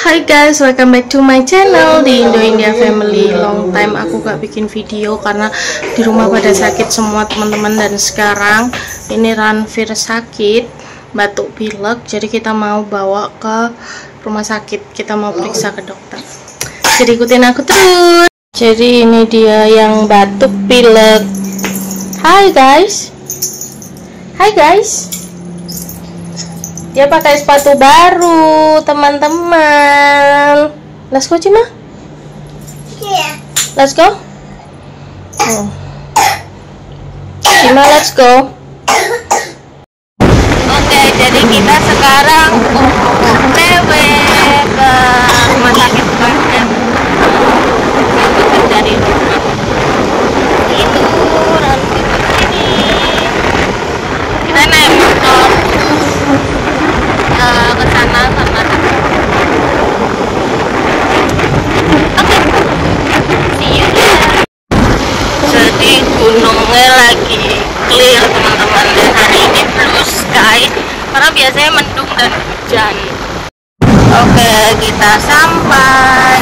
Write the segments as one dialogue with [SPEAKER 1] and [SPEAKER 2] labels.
[SPEAKER 1] Hai guys, welcome back to my channel di Indo India Family. Long time aku gak bikin video karena di rumah pada sakit semua teman-teman. Dan sekarang ini Ranfir sakit, batuk pilek, jadi kita mau bawa ke rumah sakit. Kita mau periksa ke dokter. Jadi ikutin aku terus. Jadi ini dia yang batuk pilek. Hai guys. Hai guys. Dia pakai sepatu baru, teman-teman. Let's go, Cima. Let's go. Oh. Cima, let's go. Oke, jadi kita sekarang OTW ke rumah sakit Banten. Dari rumah. Itu Ranfir ini. Kita naik motor ke sana sama oke, see you there. Jadi gunungnya lagi clear teman-teman, dan hari ini blue sky karena biasanya mendung dan hujan. Oke, kita sampai.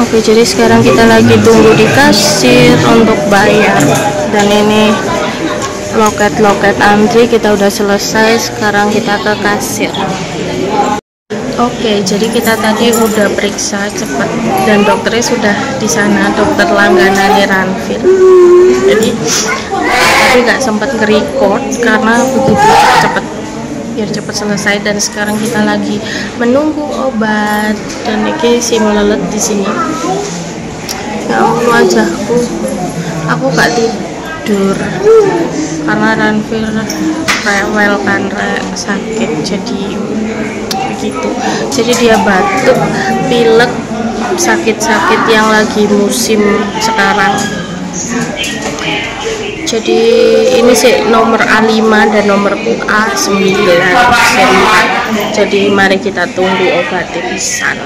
[SPEAKER 1] Oke, jadi sekarang kita lagi tunggu di kasir untuk bayar, dan ini loket-loket antri kita udah selesai. Sekarang kita ke kasir. Oke, jadi kita tadi udah periksa cepat dan dokternya sudah di sana, dokter langganan Ranfir. Jadi tapi nggak sempat nge-record karena begitu cepet biar cepet selesai. Dan sekarang kita lagi menunggu obat, dan ini si melelet di sini. Ya Allah, wajahku, aku gak tidur karena Ranfir rewel kan, sakit, jadi begitu. Jadi dia batuk pilek, sakit-sakit yang lagi musim sekarang. Jadi ini sih nomor A5 dan nomor A9 seri 4. Jadi mari kita tunggu obatnya pisan.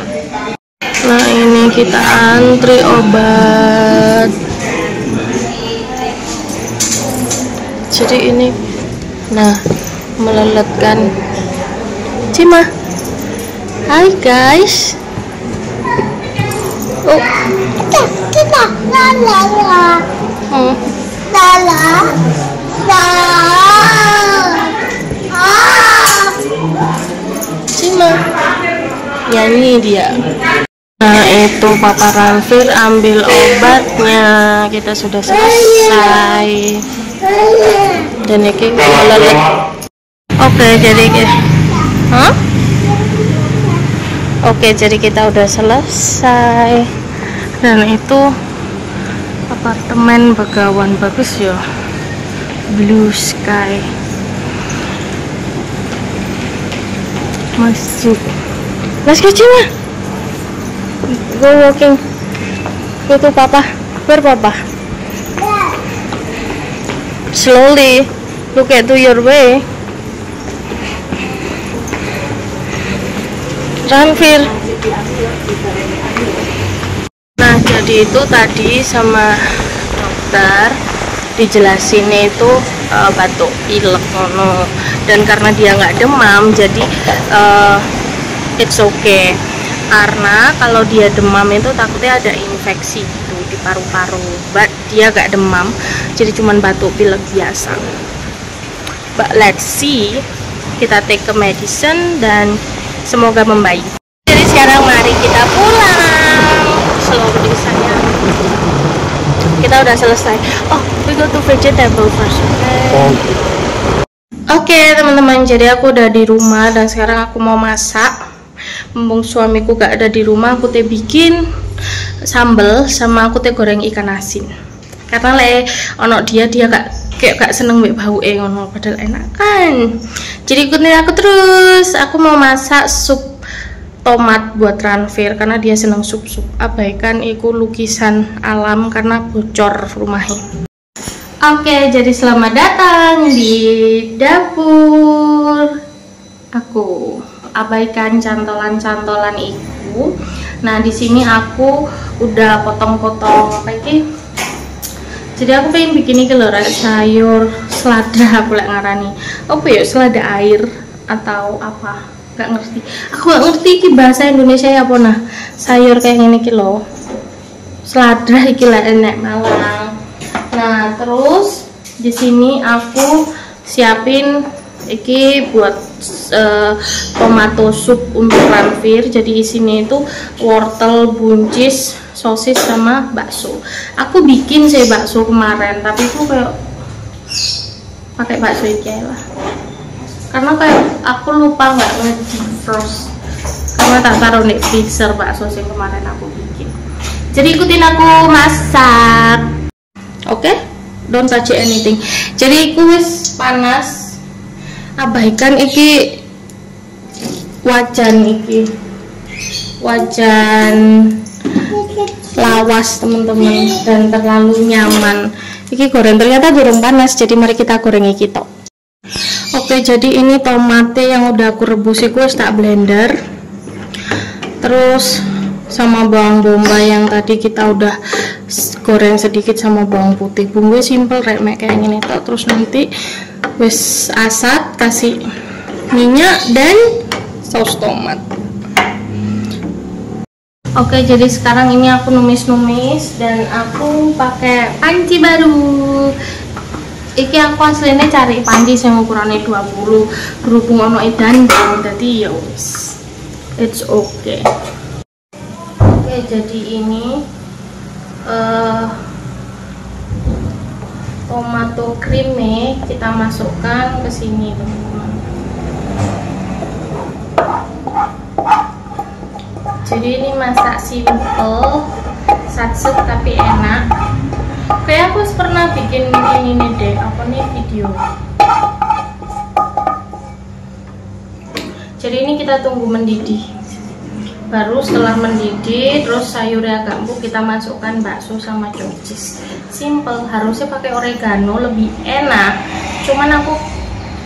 [SPEAKER 1] Nah, ini kita antri obat. Jadi ini, nah, meleletkan. Cima, hai guys. Oh,
[SPEAKER 2] kita lala,
[SPEAKER 1] Cima, nyanyi dia. Nah, itu Papa Ranfir ambil obatnya. Kita sudah selesai. Dan ini melelet. Oke, jadi Oke, jadi kita udah selesai. Dan itu apartemen Begawan, bagus ya, blue sky. Masuk. Let's go, Cima. Go walking. Go to Papa. Where Papa? Slowly. Look at to your way. Ranfir. Nah, jadi itu tadi sama dokter dijelasin itu batuk pilek ngono, dan karena dia nggak demam jadi it's okay. Karena kalau dia demam itu takutnya ada infeksi gitu di paru-paru. Dia nggak demam, jadi cuman batuk pilek biasa. But let's see, kita take ke medicine dan semoga membaik. Jadi sekarang mari kita pulang. Slowly sayang. Kita udah selesai. Oh, we go to vegetable first. Oke, teman-teman, jadi aku udah di rumah dan sekarang aku mau masak. Mumpung suamiku gak ada di rumah, aku teh bikin sambal sama aku teh goreng ikan asin. Karena ono dia gak seneng mbek bauke ngono, padahal enak kan. Jadi ikutin aku terus. Aku mau masak sup tomat buat Ranfir karena dia seneng sup-sup. Abaikan iku lukisan alam karena bocor rumahnya. Oke, jadi selamat datang di dapur aku. Abaikan cantolan-cantolan iku. Nah, di sini aku udah potong-potong apa ini? Jadi aku pengen bikin ini lho, sayur selada aku lek ngarani. Apa ya, selada air atau apa? Gak ngerti. Aku gak ngerti iki bahasa Indonesia ya apa nah. Sayur kayak gini iki lho. Seladra iki lah enek Malang. Nah, terus di sini aku siapin iki buat tomato sup untuk Ranfir. Jadi isinya itu wortel, buncis, sosis sama bakso. Aku bikin sih bakso kemarin, tapi itu kayak pakai bakso iki lah. Karena kayak aku lupa nggak nge-defrost karena tak taruh di freezer bakso yang kemarin aku bikin. Jadi ikutin aku masak. Oke? Don't touch anything. Jadi aku wis panas. Abaikan iki wajan iki. Wajan lawas teman-teman dan terlalu nyaman. Iki goreng ternyata goreng panas. Jadi mari kita goreng iki tok. Oke, jadi ini tomate yang udah aku rebus itu tak blender. Terus sama bawang bombay yang tadi kita udah goreng sedikit sama bawang putih. Bumbunya simple kayak gini tok. Terus nanti wis asat, kasih minyak dan saus tomat. Oke, jadi sekarang ini aku numis-numis dan aku pakai panci baru. Iki aku aslinya cari panci yang ukurannya 20, berhubung ono edan jadi ya wis it's okay. Oke, jadi ini tomato creamy kita masukkan ke sini teman-teman. Jadi ini masak simple, satsuk tapi enak. Kayak aku pernah bikin ini nih deh, apa nih video. Jadi ini kita tunggu mendidih. Baru setelah mendidih, terus sayurnya agak empuk, kita masukkan bakso sama sosis. Simple, harusnya pakai oregano lebih enak. Cuman aku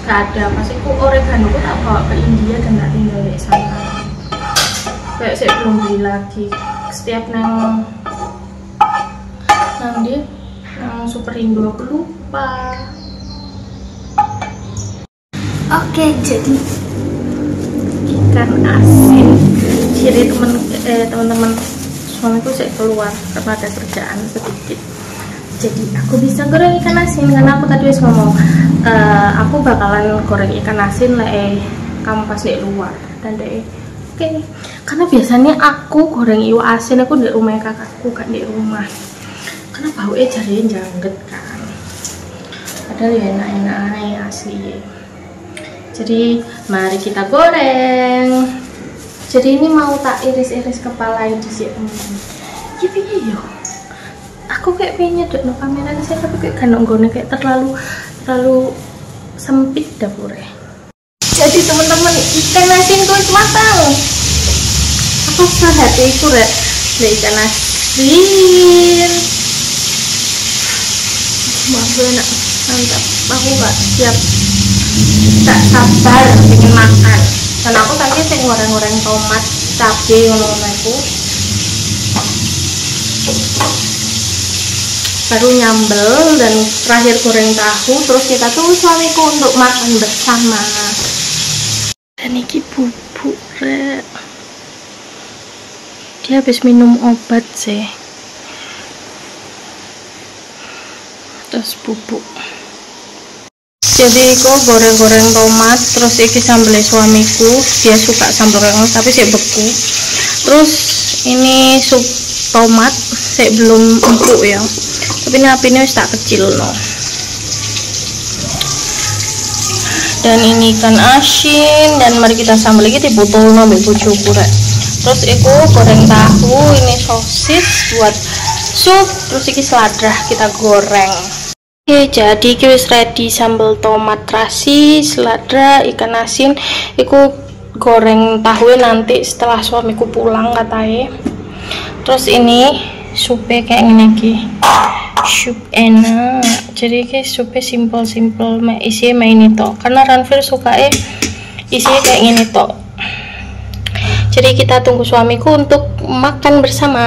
[SPEAKER 1] gak ada, pas itu oregano aku tak bawa ke India dan tak tinggal di sana. Kayak saya belum beli lagi. Setiap nang dia Super Indo aku lupa. Oke, jadi ikan asin. Jadi teman-teman suamiku saya keluar karena ada kerjaan sedikit. Jadi aku bisa goreng ikan asin karena aku tadi ngomong aku bakalan goreng ikan asin lah kamu pas di luar dan deh. Oke, karena biasanya aku goreng iwak asin aku di rumah kakakku kan di rumah. Karena baunya jadinya jangget kan, padahal ya enak-enak ya asli ya. Jadi mari kita goreng. Jadi ini mau tak iris-iris kepala ini sih teman-teman. Gini yo, aku kayak pengen nyedot no kamera saya tapi kayak ganong-ganong kayak terlalu sempit dapurnya. Jadi teman-teman ikan asin tuh matang. Aku perhatiku rek ikan asin. Maaf enak, mantap. Aku gak siap, gak sabar pengen makan. Dan aku tadi sih goreng-goreng tomat, cabai, ngono-ngono itu. Baru nyambel dan terakhir goreng tahu. Terus kita tunggu suamiku untuk makan bersama. Dan ini bubuk rek. Dia habis minum obat sih. Terus bubuk. Jadi kok goreng-goreng tomat, terus iki sambelnya suamiku, dia suka sambal goreng tapi saya beku. Terus ini sup tomat, saya belum empuk ya. Tapi ini apinya tak kecil no. Dan ini ikan asin dan mari kita sambal lagi di botol no bojoku rek. Terus aku goreng tahu, ini sosis buat sup, terus ini seladra kita goreng. Oke, jadi wis ready sambal tomat terasi, seladra, ikan asin. Iku goreng tahu nanti setelah suamiku pulang katanya. Terus ini supnya kayak gini lagi. Sup enak. Jadi kayak supnya simple isinya main itu. Karena Ranfir suka isinya kayak gini toh. Jadi kita tunggu suamiku untuk makan bersama.